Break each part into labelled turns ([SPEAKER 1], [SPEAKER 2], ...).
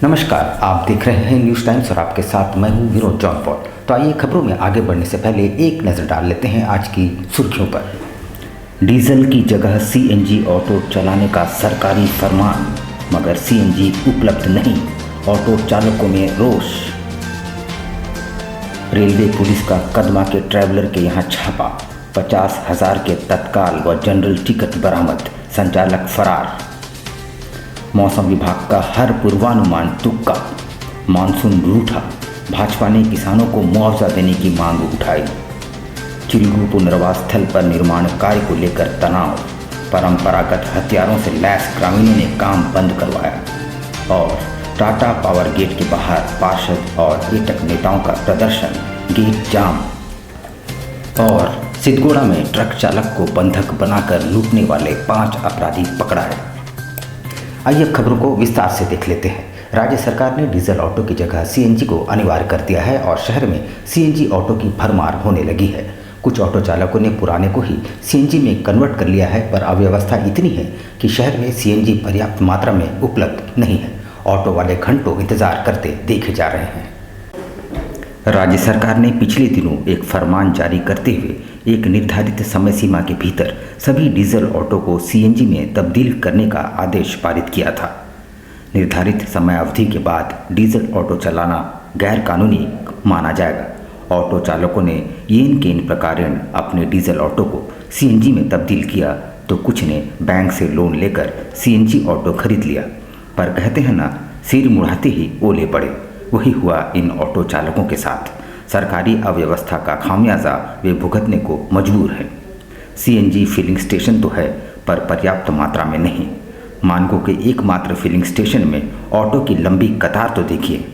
[SPEAKER 1] नमस्कार, आप देख रहे हैं न्यूज़ टाइम्स और आपके साथ मैं हूं विनोद जौनपुर। तो आइए खबरों में आगे बढ़ने से पहले एक नज़र डाल लेते हैं आज की सुर्खियों पर। डीजल की जगह सीएनजी ऑटो चलाने का सरकारी फरमान, मगर सीएनजी उपलब्ध नहीं, ऑटो चालकों में रोष। रेलवे पुलिस का कदमा के ट्रैवलर के यहां छापा, 50,000 के तत्काल व जनरल टिकट बरामद, संचालक फरार। मौसम विभाग का हर पूर्वानुमान तुक्का, मानसून रूठा, भाजपा ने किसानों को मुआवजा देने की मांग उठाई। चिरगू पुनर्वास स्थल पर निर्माण कार्य को लेकर तनाव, परंपरागत हथियारों से लैस ग्रामीणों ने काम बंद करवाया। और टाटा पावर गेट के बाहर पार्षद और एटक नेताओं का प्रदर्शन, गेट जाम। और सिद्धगोड़ा में ट्रक चालक को बंधक बनाकर लूटने वाले 5 अपराधी पकड़ाए। आइए अब खबरों को विस्तार से देख लेते हैं। राज्य सरकार ने डीजल ऑटो की जगह सीएनजी को अनिवार्य कर दिया है और शहर में सीएनजी ऑटो की भरमार होने लगी है। कुछ ऑटो चालकों ने पुराने को ही सीएनजी में कन्वर्ट कर लिया है, पर अव्यवस्था इतनी है कि शहर में सीएनजी पर्याप्त मात्रा में उपलब्ध नहीं है। ऑटो वाले घंटों इंतजार करते देखे जा रहे हैं। राज्य सरकार ने पिछले दिनों एक फरमान जारी करते हुए एक निर्धारित समय सीमा के भीतर सभी डीजल ऑटो को सीएनजी में तब्दील करने का आदेश पारित किया था। निर्धारित समय अवधि के बाद डीजल ऑटो चलाना गैर कानूनी माना जाएगा। ऑटो चालकों ने येन केन प्रकारेण अपने डीजल ऑटो को सीएनजी में तब्दील किया तो कुछ ने बैंक से लोन लेकर सीएनजी ऑटो खरीद लिया। पर कहते हैं ना, सिर मुड़ाते ही ओले पड़े। वही हुआ इन ऑटो चालकों के साथ। सरकारी अव्यवस्था का खामियाजा वे भुगतने को मजबूर हैं। सीएनजी फिलिंग स्टेशन तो है, पर पर्याप्त मात्रा में नहीं। मानगो के एकमात्र फिलिंग स्टेशन में ऑटो की लंबी कतार तो देखिए।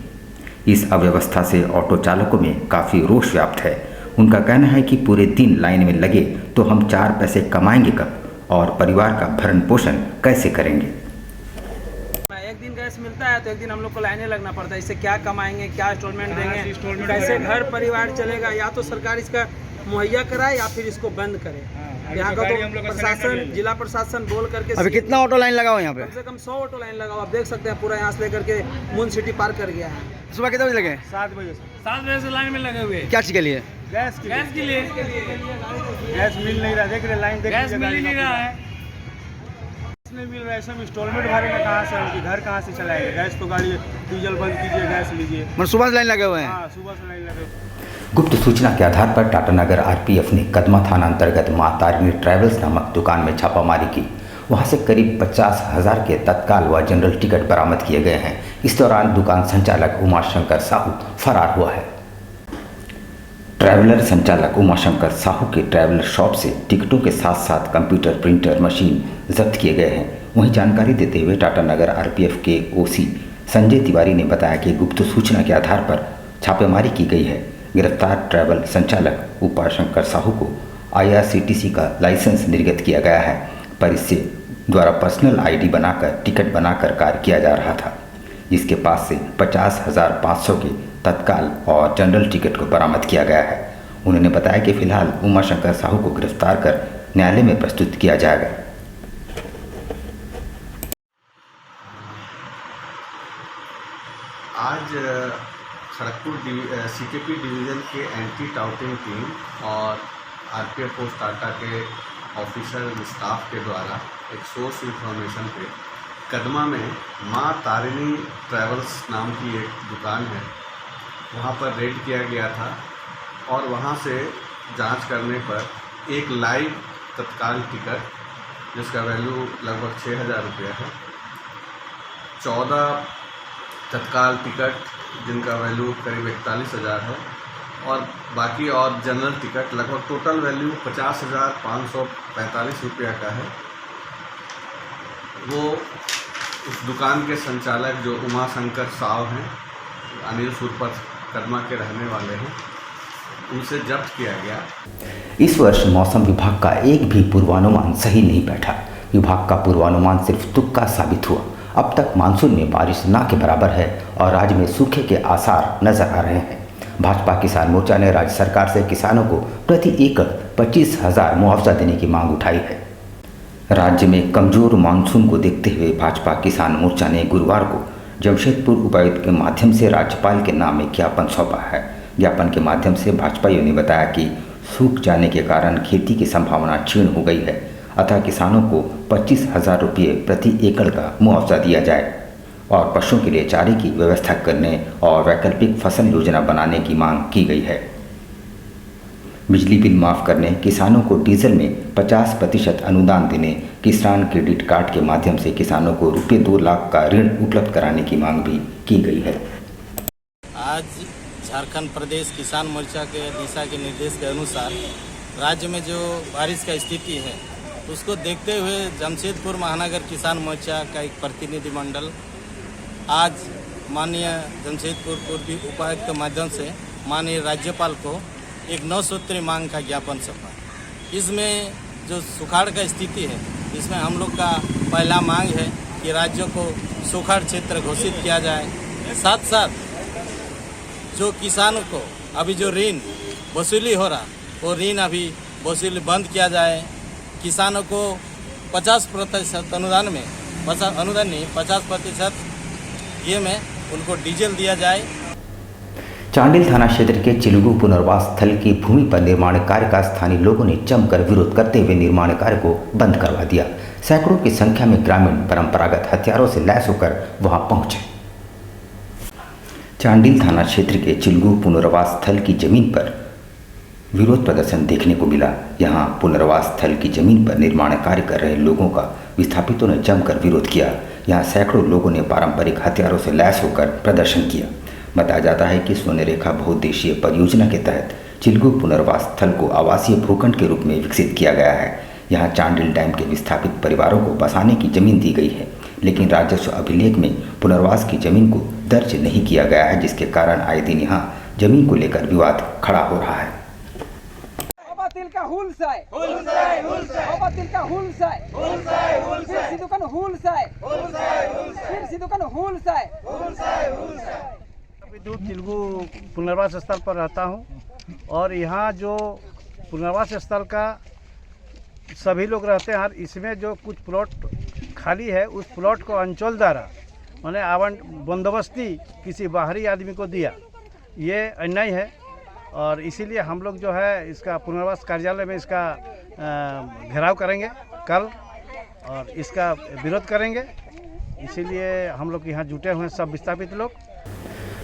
[SPEAKER 1] इस अव्यवस्था से ऑटो चालकों में काफ़ी रोष व्याप्त है। उनका कहना है कि पूरे दिन लाइन में लगे तो हम 4 पैसे कमाएंगे कब और परिवार का भरण पोषण कैसे करेंगे।
[SPEAKER 2] एक दिन गैस मिलता है तो एक दिन हम लोग को लाइनें लगना पड़ता है। इससे क्या कमाएंगे, क्या इंस्टॉलमेंट देंगे, कैसे घर परिवार चलेगा। या तो सरकार इसका मुहैया कराए या फिर इसको बंद करे। यहाँ का तो प्रशासन, जिला प्रशासन बोल करके
[SPEAKER 3] अभी कितना ऑटो लाइन लगा हुआ यहाँ पे?
[SPEAKER 2] कम से कम 100 ऑटो लाइन लगा हुआ। आप देख सकते हैं पूरा यहाँ से लेकर के मून सिटी पार कर गया है।
[SPEAKER 3] सुबह कितने बजे लगे?
[SPEAKER 2] 7 बजे से 7 बजे से लाइन में लगे हुए।
[SPEAKER 3] क्या चीज के लिए?
[SPEAKER 2] गैस के लिए। गैस मिल नहीं रहा, देख रहे लाइन, गैस मिल ही नहीं रहा है। नहीं मिल रहा है, सब इंस्टॉलमेंट भरेंगे कहाँ से, उनकी घर कहाँ से चलाएंगे। गैस तो गाड़ी, डीजल बंद कीजिए, गैस लीजिए।
[SPEAKER 3] मतलब सुबह से लाइन लगे हुए हैं?
[SPEAKER 2] हाँ, सुबह से लाइन लगे।
[SPEAKER 1] गुप्त सूचना के आधार पर टाटानगर आरपीएफ ने कदमा थाना अंतर्गत मां तारिणी ट्रैवल्स नामक दुकान में छापामारी की। वहां से करीब 50,000 के तत्काल व जनरल टिकट बरामद किए गए हैं। इस दौरान दुकान संचालक उमाशंकर साहू फरार हुआ है। ट्रैवलर संचालक उमाशंकर साहू के ट्रैवलर शॉप से टिकटों के साथ साथ कंप्यूटर, प्रिंटर, मशीन जब्त किए गए हैं। वहीं जानकारी देते हुए टाटानगर आरपीएफ के ओसी संजय तिवारी ने बताया कि गुप्त सूचना के आधार पर छापेमारी की गई है। गिरफ्तार ट्रैवल संचालक उमाशंकर साहू को आईआरसीटीसी का लाइसेंस निर्गत किया गया है, पर इससे द्वारा पर्सनल आईडी बनाकर टिकट बनाकर कार्य किया जा रहा था। जिसके पास से 50,500 के तत्काल और जनरल टिकट को बरामद किया गया है। उन्होंने बताया कि फिलहाल उमाशंकर साहू को गिरफ्तार कर न्यायालय में प्रस्तुत किया जाएगा।
[SPEAKER 4] आज खड़गपुर सीकेपी डिवीज़न के एंटी टाउटिंग टीम और आरपीएफ पोस्ट टाटा के ऑफिसर स्टाफ के द्वारा एक सोर्स इंफॉर्मेशन पे कदमा में मां तारिणी ट्रैवल्स नाम की एक दुकान है, वहाँ पर रेड किया गया था। और वहाँ से जांच करने पर एक लाइव तत्काल टिकट जिसका वैल्यू लगभग 6,000 रुपया है, 14 तत्काल टिकट जिनका वैल्यू करीब 41,000 है और बाकी और जनरल टिकट लगभग टोटल वैल्यू 50,545 रुपया का है। वो उस दुकान के संचालक जो उमाशंकर साहू हैं, अनिल सुरपत कदमा के रहने वाले हैं, उनसे जब्त किया गया।
[SPEAKER 1] इस वर्ष मौसम विभाग का एक भी पूर्वानुमान सही नहीं बैठा। विभाग का पूर्वानुमान सिर्फ तुक्का साबित हुआ। अब तक मानसून में बारिश ना के बराबर है और राज्य में सूखे के आसार नजर आ रहे हैं। भाजपा किसान मोर्चा ने राज्य सरकार से किसानों को प्रति एकड़ 25,000 मुआवजा देने की मांग उठाई है। राज्य में कमजोर मानसून को देखते हुए भाजपा किसान मोर्चा ने गुरुवार को जमशेदपुर उपायुक्त के माध्यम से राज्यपाल के नाम एक ज्ञापन सौंपा है। ज्ञापन के माध्यम से भाजपाइयों ने बताया कि सूख जाने के कारण खेती की संभावना क्षीण हो गई है, अतः किसानों को 25,000 रुपये प्रति एकड़ का मुआवजा दिया जाए और पशुओं के लिए चारे की व्यवस्था करने और वैकल्पिक फसल योजना बनाने की मांग की गई है। बिजली बिल माफ़ करने, किसानों को डीजल में 50% अनुदान देने, किसान क्रेडिट कार्ड के माध्यम से किसानों को रुपये 2 लाख का ऋण उपलब्ध कराने की मांग भी की गई है।
[SPEAKER 5] आज झारखंड प्रदेश किसान मोर्चा के दिशा के निर्देश के अनुसार राज्य में जो बारिश का स्थिति है उसको देखते हुए जमशेदपुर महानगर किसान मोर्चा का एक प्रतिनिधिमंडल आज माननीय जमशेदपुर पूर्वी उपायुक्त के माध्यम से माननीय राज्यपाल को एक 9 सूत्री मांग का ज्ञापन सौंपा। इसमें जो सुखाड़ का स्थिति है इसमें हम लोग का पहला मांग है कि राज्यों को सुखाड़ क्षेत्र घोषित किया जाए। साथ साथ जो किसानों को अभी जो ऋण वसूली हो रहा वो ऋण अभी वसूली बंद किया जाए। किसानों को 50% अनुदान में 50% ये में उनको डीजल दिया जाए।
[SPEAKER 1] चांडिल थाना क्षेत्र के चिलगू पुनर्वास स्थल की भूमि पर निर्माण कार्य का स्थानीय लोगों ने जमकर विरोध करते हुए निर्माण कार्य को बंद करवा दिया। सैकड़ों की संख्या में ग्रामीण परंपरागत हथियारों से लैस होकर वहां पहुंचे। चांडिल थाना क्षेत्र के चिलगू पुनर्वास स्थल की जमीन पर विरोध प्रदर्शन देखने को मिला। यहां पुनर्वास स्थल की जमीन पर निर्माण कार्य कर रहे लोगों का विस्थापितों ने जमकर विरोध किया। यहां सैकड़ों लोगों ने पारंपरिक हथियारों से लैस होकर प्रदर्शन किया। बताया जाता है कि स्वर्णरेखा बहुउद्देशीय परियोजना के तहत चिलगू पुनर्वास स्थल को आवासीय भूखंड के रूप में विकसित किया गया है। यहां चांडिल डैम के विस्थापित परिवारों को बसाने की जमीन दी गई है, लेकिन राजस्व अभिलेख में पुनर्वास की जमीन को दर्ज नहीं किया गया है, जिसके कारण आए दिन यहाँ जमीन को लेकर विवाद खड़ा हो रहा है।
[SPEAKER 6] विद्युत चिलगू पुनर्वास स्थल पर रहता हूँ और यहाँ जो पुनर्वास स्थल का सभी लोग रहते हैं। हर इसमें जो कुछ प्लॉट खाली है उस प्लॉट को अंचल द्वारा मैंने बंदोबस्ती किसी बाहरी आदमी को दिया, ये अन्याय है और इसीलिए हम लोग जो है इसका पुनर्वास कार्यालय में इसका घेराव करेंगे कल और इसका विरोध करेंगे। इसीलिए हम लोग यहाँ जुटे हुए हैं सब विस्थापित लोग।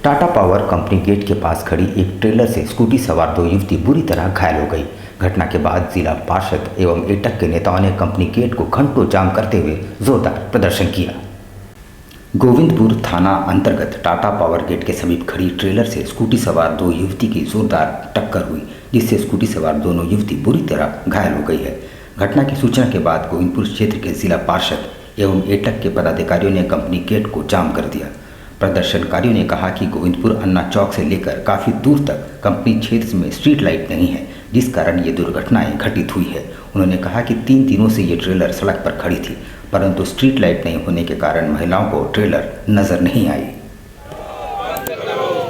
[SPEAKER 1] टाटा पावर कंपनी गेट के पास खड़ी एक ट्रेलर से स्कूटी सवार 2 युवती बुरी तरह घायल हो गई। घटना के बाद जिला पार्षद एवं एटक के नेताओं ने कंपनी गेट को घंटों जाम करते हुए जोरदार प्रदर्शन किया। गोविंदपुर थाना अंतर्गत टाटा पावर गेट के समीप खड़ी ट्रेलर से स्कूटी सवार 2 युवती की जोरदार टक्कर हुई, जिससे स्कूटी सवार दोनों युवती बुरी तरह घायल हो गई है। घटना की सूचना के बाद गोविंदपुर क्षेत्र के जिला पार्षद एवं एटक के पदाधिकारियों ने कंपनी गेट को जाम कर दिया। प्रदर्शनकारियों ने कहा कि गोविंदपुर अन्ना चौक से लेकर काफ़ी दूर तक कंपनी क्षेत्र में स्ट्रीट लाइट नहीं है, जिस कारण ये दुर्घटनाएं घटित हुई है। उन्होंने कहा कि 3 दिनों से ये ट्रेलर सड़क पर खड़ी थी, परंतु स्ट्रीट लाइट नहीं होने के कारण महिलाओं को ट्रेलर नजर नहीं आई।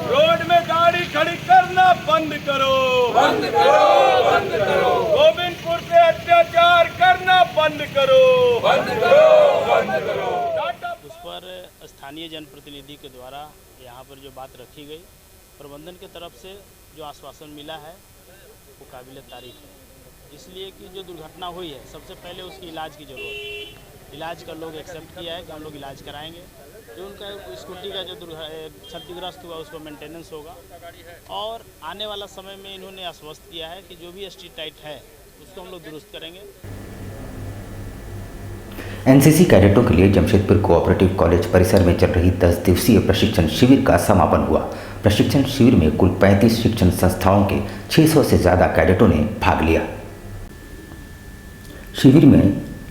[SPEAKER 7] रोड में गाड़ी खड़ी करना बंद करो, बंद करो, बंद करो। गोविंदपुर पे अत्याचार करना बंद करो, बंद करो, बंद करो।
[SPEAKER 8] उस पर स्थानीय जनप्रतिनिधि के द्वारा यहाँ पर जो बात रखी गई, प्रबंधन की तरफ से जो आश्वासन मिला है वो काबिल तारीफ है। इसलिए कि जो दुर्घटना हुई है सबसे पहले उसकी इलाज की ज़रूरत है। इलाज का लोग एक्सेप्ट किया है कि हम लोग इलाज कराएंगे। जो उनका स्कूटी का जो क्षतिग्रस्त हुआ उसको मेंटेनेंस होगा और आने वाला समय में इन्होंने आश्वस्त किया है कि जो भी स्ट्रीट लाइट है उसको हम लोग दुरुस्त करेंगे।
[SPEAKER 1] एनसीसी कैडेटों के लिए जमशेदपुर कोऑपरेटिव कॉलेज परिसर में चल रही 10 दिवसीय प्रशिक्षण शिविर का समापन हुआ। प्रशिक्षण शिविर में कुल 35 शिक्षण संस्थाओं के 600 से ज़्यादा कैडेटों ने भाग लिया। शिविर में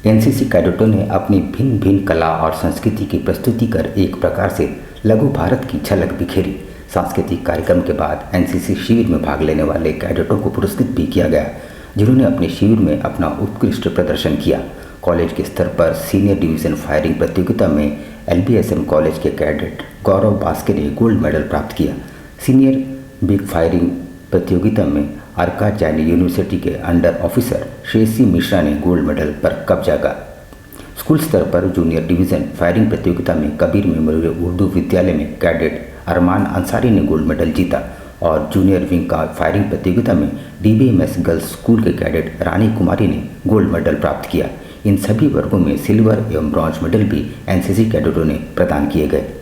[SPEAKER 1] एनसीसी कैडेटों ने अपनी भिन्न भिन्न कला और संस्कृति की प्रस्तुति कर एक प्रकार से लघु भारत की झलक बिखेरी। सांस्कृतिक कार्यक्रम के बाद एनसीसी शिविर में भाग लेने वाले कैडेटों को पुरस्कृत भी किया गया, जिन्होंने अपने शिविर में अपना उत्कृष्ट प्रदर्शन किया। कॉलेज के स्तर पर सीनियर डिवीज़न फायरिंग प्रतियोगिता में एलबीएसएम कॉलेज के कैडेट गौरव बास्के ने गोल्ड मेडल प्राप्त किया। सीनियर बिग फायरिंग प्रतियोगिता में अर्का जैन यूनिवर्सिटी के अंडर ऑफिसर श्रेयसी मिश्रा ने गोल्ड मेडल पर कब्जा स्कूल स्तर पर जूनियर डिवीज़न फायरिंग प्रतियोगिता में कबीर मेमोरियल उर्दू विद्यालय में कैडेट अरमान अंसारी ने गोल्ड मेडल जीता और जूनियर विंग का फायरिंग प्रतियोगिता में DBMS गर्ल्स स्कूल के कैडेट रानी कुमारी ने गोल्ड मेडल प्राप्त किया। इन सभी वर्गों में सिल्वर एवं ब्रॉन्ज मेडल भी NCC कैडेटों ने प्रदान किए गए।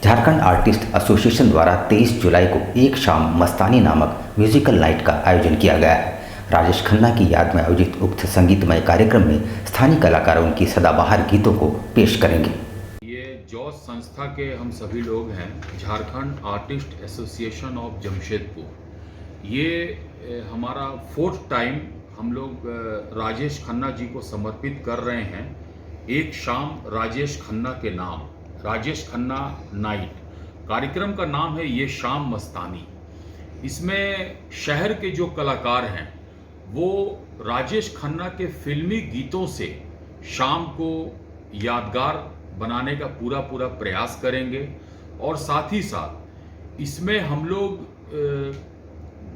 [SPEAKER 1] झारखंड आर्टिस्ट एसोसिएशन द्वारा 23 जुलाई को एक शाम मस्तानी नामक म्यूजिकल नाइट का आयोजन किया गया है। राजेश खन्ना की याद में आयोजित उक्त संगीतमय कार्यक्रम में स्थानीय कलाकार उनकी सदाबहार गीतों को पेश करेंगे।
[SPEAKER 9] ये जॉस संस्था के हम सभी लोग हैं, Jharkhand artist association of Jamshedpur. ये हमारा 4th टाइम हम लोग राजेश खन्ना जी को समर्पित कर रहे हैं। एक शाम राजेश खन्ना के नाम, राजेश खन्ना नाइट। कार्यक्रम का नाम है ये शाम मस्तानी। इसमें शहर के जो कलाकार हैं वो राजेश खन्ना के फिल्मी गीतों से शाम को यादगार बनाने का पूरा प्रयास करेंगे और साथ ही साथ इसमें हम लोग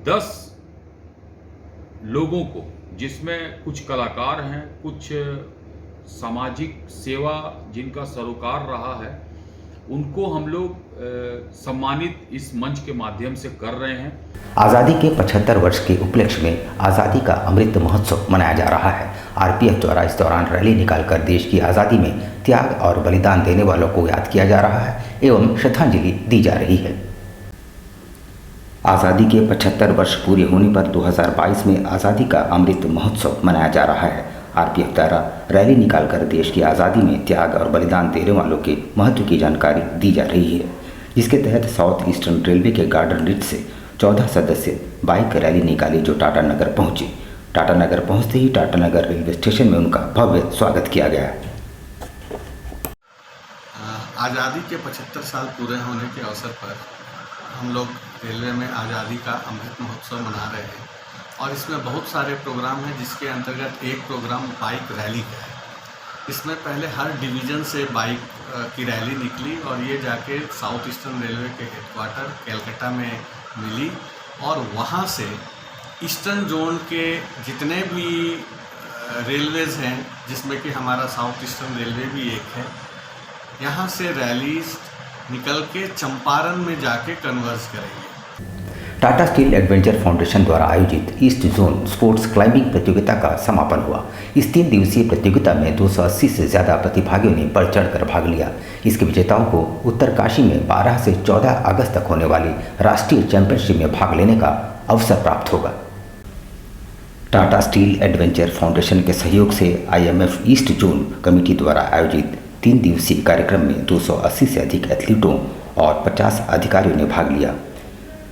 [SPEAKER 9] 10 लोगों को, जिसमें कुछ कलाकार हैं, कुछ सामाजिक सेवा जिनका सरोकार रहा है, उनको हम लोग सम्मानित इस मंच के माध्यम से कर रहे हैं।
[SPEAKER 1] आज़ादी के 75 वर्ष के उपलक्ष्य में आज़ादी का अमृत महोत्सव मनाया जा रहा है। RPF द्वारा इस दौरान रैली निकालकर देश की आज़ादी में त्याग और बलिदान देने वालों को याद किया जा रहा है एवं श्रद्धांजलि दी जा रही है। आज़ादी के 75 वर्ष पूरे होने पर 2022 में आज़ादी का अमृत महोत्सव मनाया जा रहा है। RPF द्वारा रैली निकालकर देश की आज़ादी में त्याग और बलिदान देने वालों के महत्व की जानकारी दी जा रही है, जिसके तहत साउथ ईस्टर्न रेलवे के गार्डन रिच से 14 सदस्य बाइक रैली निकाली जो टाटा नगर पहुंची। टाटा नगर पहुंचते ही टाटा नगर रेलवे स्टेशन में उनका भव्य स्वागत किया गया।
[SPEAKER 4] आज़ादी के 75 साल पूरे होने के अवसर पर हम लोग रेलवे में आज़ादी का अमृत महोत्सव मना रहे हैं और इसमें बहुत सारे प्रोग्राम हैं, जिसके अंतर्गत एक प्रोग्राम बाइक रैली का है। इसमें पहले हर डिवीज़न से बाइक की रैली निकली और ये जाके साउथ ईस्टर्न रेलवे के हेडक्वार्टर कैलकाटा में मिली और वहाँ से ईस्टर्न जोन के जितने भी रेलवेज़ हैं, जिसमें कि हमारा साउथ ईस्टर्न रेलवे भी एक है, यहाँ से रैलीज निकल के चंपारण में जाके कन्वर्ज करेंगे।
[SPEAKER 1] टाटा स्टील एडवेंचर फाउंडेशन द्वारा आयोजित ईस्ट जोन स्पोर्ट्स क्लाइंबिंग प्रतियोगिता का समापन हुआ। इस 3 दिवसीय प्रतियोगिता में 280 से ज़्यादा प्रतिभागियों ने बढ़ चढ़कर भाग लिया। इसके विजेताओं को उत्तरकाशी में 12 से 14 अगस्त तक होने वाली राष्ट्रीय चैंपियनशिप में भाग लेने का अवसर प्राप्त होगा। टाटा स्टील एडवेंचर फाउंडेशन के सहयोग से IMF ईस्ट जोन कमेटी द्वारा आयोजित 3 दिवसीय कार्यक्रम में 280 से अधिक एथलीटों और 50 अधिकारियों ने भाग लिया।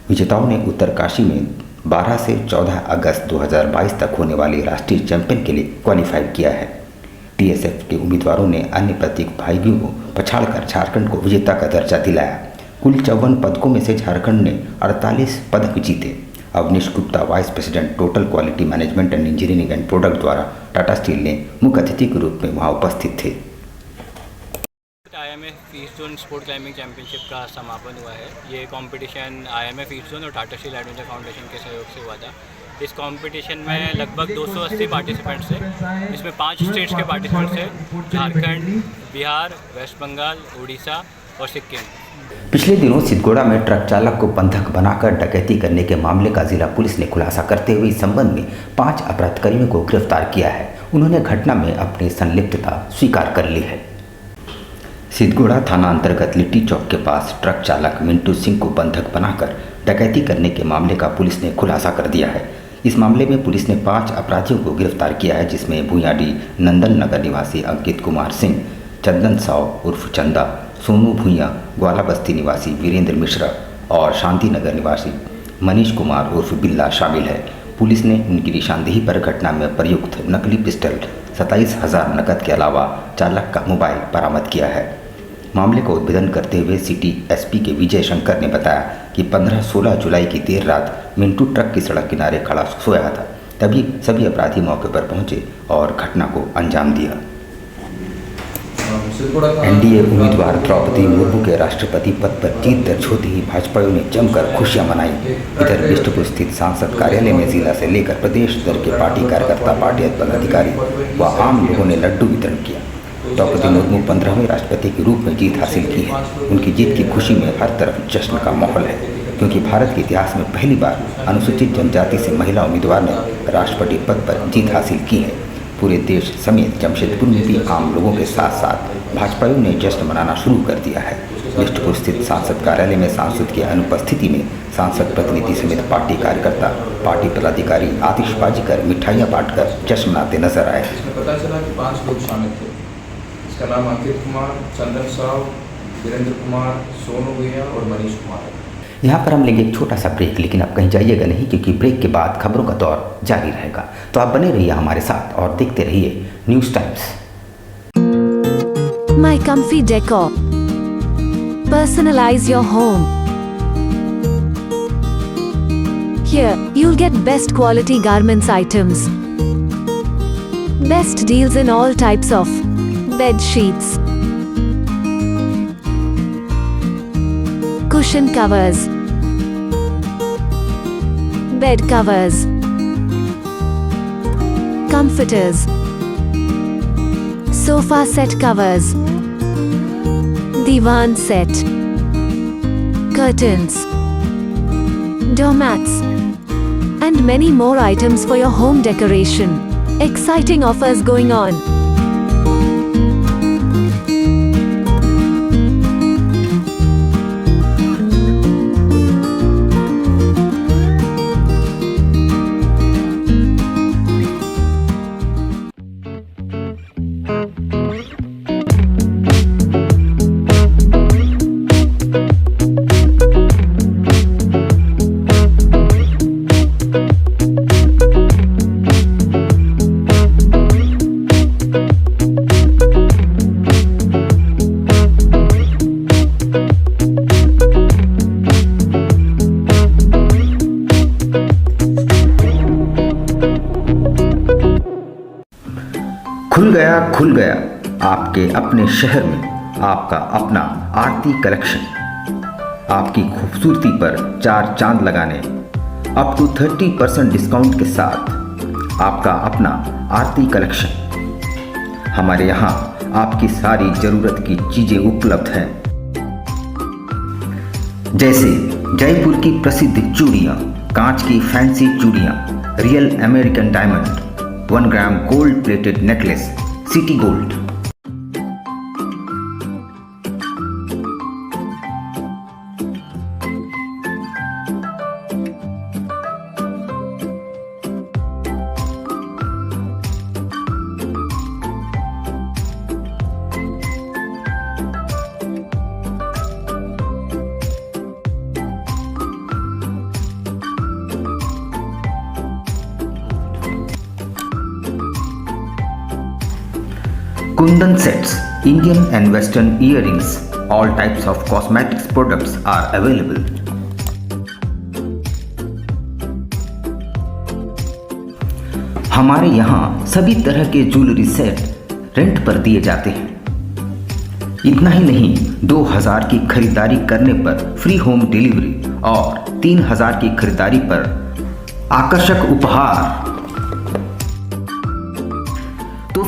[SPEAKER 1] विजेताओं ने उत्तरकाशी में 12 से 14 अगस्त 2022 तक होने वाली राष्ट्रीय चैंपियन के लिए क्वालिफाई किया है। TSF के उम्मीदवारों ने अन्य प्रतिभागियों को पछाड़कर झारखंड को विजेता का दर्जा दिलाया। कुल 54 पदकों में से झारखंड ने 48 पदक जीते। Avneesh Gupta, vice president total quality management and engineering and product द्वारा टाटा स्टील ने मुख्य अतिथि के रूप में वहाँ उपस्थित थे।
[SPEAKER 10] IMF east zone sport climbing championship का समापन हुआ है। ये कंपटीशन IMF ईस्ट जोन और टाटा स्टील एडवेंचर फाउंडेशन के सहयोग से हुआ था। इस कंपटीशन में लगभग 280 पार्टिसिपेंट्स हैं, इसमें 5 स्टेट्स के पार्टिसिपेंट्स हैं, झारखंड, बिहार, वेस्ट बंगाल, उड़ीसा और सिक्किम।
[SPEAKER 1] पिछले दिनों सिद्धगोड़ा में ट्रक चालक को बंधक बनाकर डकैती करने के मामले का जिला पुलिस ने खुलासा करते हुए इस संबंध में 5 अपराधकारियों को गिरफ्तार किया है। उन्होंने घटना में अपनी संलिप्तता स्वीकार कर ली है। सिद्धगोड़ा थाना अंतर्गत लिट्टी चौक के पास ट्रक चालक मिंटू सिंह को बंधक बनाकर डकैती करने के मामले का पुलिस ने खुलासा कर दिया है। इस मामले में पुलिस ने 5 अपराधियों को गिरफ्तार किया है, जिसमें भूयाडी नंदन नगर निवासी अंकित कुमार सिंह, चंदन साव उर्फ चंदा, सोनू भूया, ग्वाला बस्ती निवासी वीरेंद्र मिश्रा और शांति नगर निवासी मनीष कुमार उर्फ बिल्ला शामिल है। पुलिस ने उनकी निशानदेही पर घटना में प्रयुक्त नकली पिस्टल 27,000 नकद के अलावा चालक का मोबाइल बरामद किया है। मामले का उद्भेदन करते हुए सिटी SP के विजय शंकर ने बताया कि 15-16 जुलाई की देर रात मिंटू ट्रक की सड़क किनारे खड़ा सोया था, तभी सभी अपराधी मौके पर पहुंचे और घटना को अंजाम दिया। एनडीए उम्मीदवार द्रौपदी मुर्मू के राष्ट्रपति पद पर जीत दर्ज होते ही भाजपाइयों ने जमकर खुशियां मनाई। इधर बिष्टुपुर स्थित सांसद कार्यालय में जिला से लेकर प्रदेश स्तर के पार्टी कार्यकर्ता, पार्टी पदाधिकारी व आम लोगों ने लड्डू वितरण किया। द्रौपदी मुर्मू 15वें राष्ट्रपति के रूप में जीत हासिल की है। उनकी जीत की खुशी में हर तरफ जश्न का माहौल है, क्योंकि भारत के इतिहास में पहली बार अनुसूचित जनजाति से महिला उम्मीदवार ने राष्ट्रपति पद पर जीत हासिल की है। पूरे देश समेत जमशेदपुर में भी आम लोगों के साथ साथ भाजपाइयों ने जश्न मनाना शुरू कर दिया है। बिष्टुपुर स्थित सांसद कार्यालय में सांसद की अनुपस्थिति में सांसद प्रतिनिधि समेत पार्टी कार्यकर्ता, पार्टी पदाधिकारी आतिशबाजी कर मिठाइयाँ बांटकर जश्न मनाते नजर आए।
[SPEAKER 11] पता चला कि 5 लोग शामिल थे। इसका नाम अंकित कुमार, चंदन साव, वीरेंद्र कुमार, सोनू भैया और मनीष कुमार।
[SPEAKER 1] यहाँ पर हम लेंगे एक छोटा सा ब्रेक, लेकिन आप कहीं जाइएगा नहीं, क्योंकि ब्रेक के बाद खबरों का दौर जारी रहेगा। तो आप बने रहिए हमारे साथ और देखते रहिए news times.
[SPEAKER 12] My comfy decor. Personalize your home. Here, you'll get best quality garments items. Best deals in all types of bed sheets, cushion covers, bed covers, comforters, sofa set covers, divan set, curtains, doormats, and many more items for your home decoration. Exciting offers going on.
[SPEAKER 1] खुल गया आपके अपने शहर में आपका अपना आरती collection. आपकी खूबसूरती पर 4 चांद लगाने अप टू 30% डिस्काउंट के साथ आपका अपना आरती कलेक्शन। हमारे यहाँ आपकी सारी ज़रूरत की चीज़ें उपलब्ध हैं, जैसे जयपुर की प्रसिद्ध चूड़ियाँ, कांच की फैंसी चूड़ियाँ, real American diamond, 1 gram gold plated necklace, city gold. Kundan sets, Indian and Western earrings, all types of cosmetics products are available. हमारे यहाँ सभी तरह के ज्वेलरी सेट रेंट पर दिए जाते हैं। इतना ही नहीं, 2000 की खरीदारी करने पर फ्री होम डिलीवरी और 3000 की खरीदारी पर आकर्षक उपहार। तो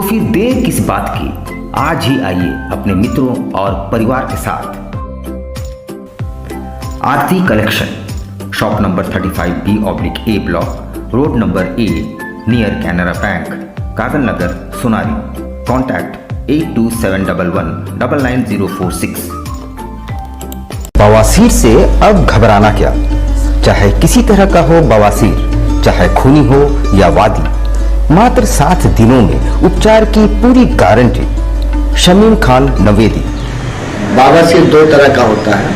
[SPEAKER 1] फिर देर किस बात की, आज ही आइए अपने मित्रों और परिवार के साथ। Aarti collection, shop number 35B/A block, road number A, near Canara bank, Kagal Nagar, Sonari. Contact 8271119046। बवासीर से अब घबराना क्या, चाहे किसी तरह का हो बवासीर, चाहे खूनी हो या वादी, मात्र 7 दिनों में उपचार की पूरी गारंटी। शमीम खान नवेदी।
[SPEAKER 13] बवासीर 2 तरह का होता है,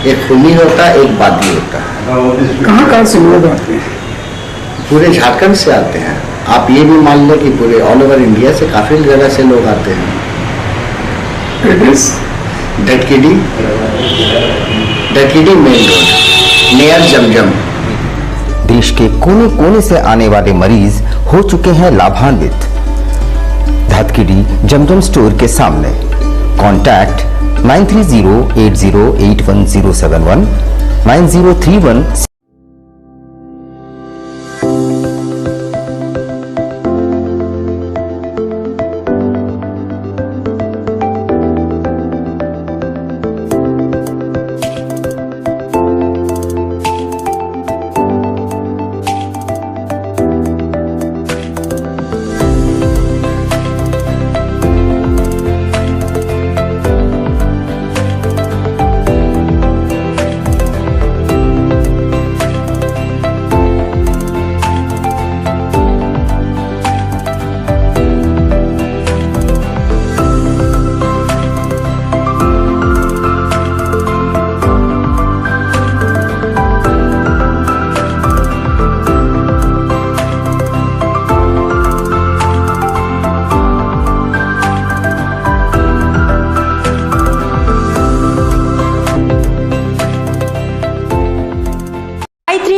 [SPEAKER 13] एक खूनी होता है, एक वादी होता है।
[SPEAKER 14] कहाँ से लोग आते हैं?
[SPEAKER 13] पूरे झारखंड से आते हैं। आप ये भी मान लो कि पूरे ऑल ओवर इंडिया से काफ़ी जगह से लोग आते हैं। डटकीडी मेन रोड नियर जमजम।
[SPEAKER 1] देश के कोने कोने से आने वाले मरीज हो चुके हैं लाभान्वित। धतकीडी जमजम स्टोर के सामने कॉन्टैक्ट 9308081071 9031।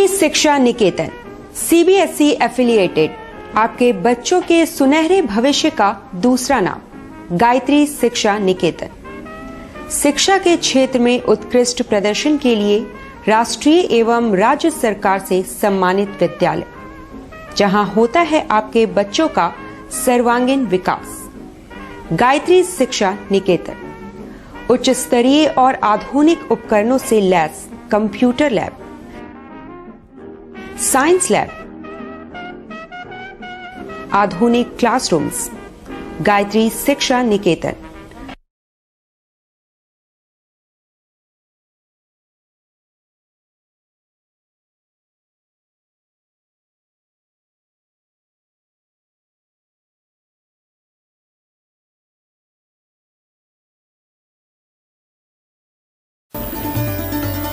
[SPEAKER 14] शिक्षा निकेतन CBSE एफिलिएटेड आपके बच्चों के सुनहरे भविष्य का दूसरा नाम गायत्री शिक्षा निकेतन। शिक्षा के क्षेत्र में उत्कृष्ट प्रदर्शन के लिए राष्ट्रीय एवं राज्य सरकार से सम्मानित विद्यालय, जहां होता है आपके बच्चों का सर्वांगीण विकास। गायत्री शिक्षा निकेतन उच्च स्तरीय और आधुनिक उपकरणों से lace computer lab, science lab, आधुनिक क्लासरूम्स। गायत्री शिक्षा निकेतन।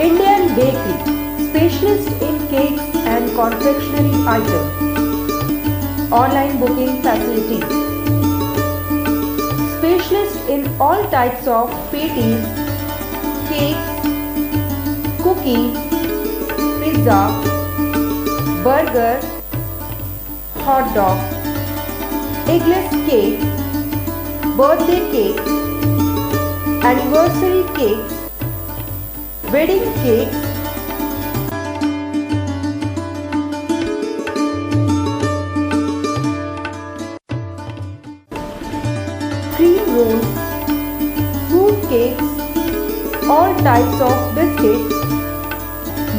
[SPEAKER 14] Indian Bakery, specialist in cakes and confectionery items. Online booking facilities. Specialist in all types of patties, cakes, cookies, pizza, burger, hot dog, eggless cake, birthday cake, anniversary cakes, wedding cakes, cream rolls, fruit cakes, all types of biscuits,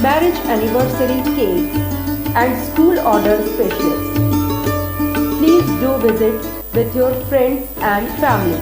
[SPEAKER 14] marriage anniversary cakes, and school order specials. Please do visit with your friends and family.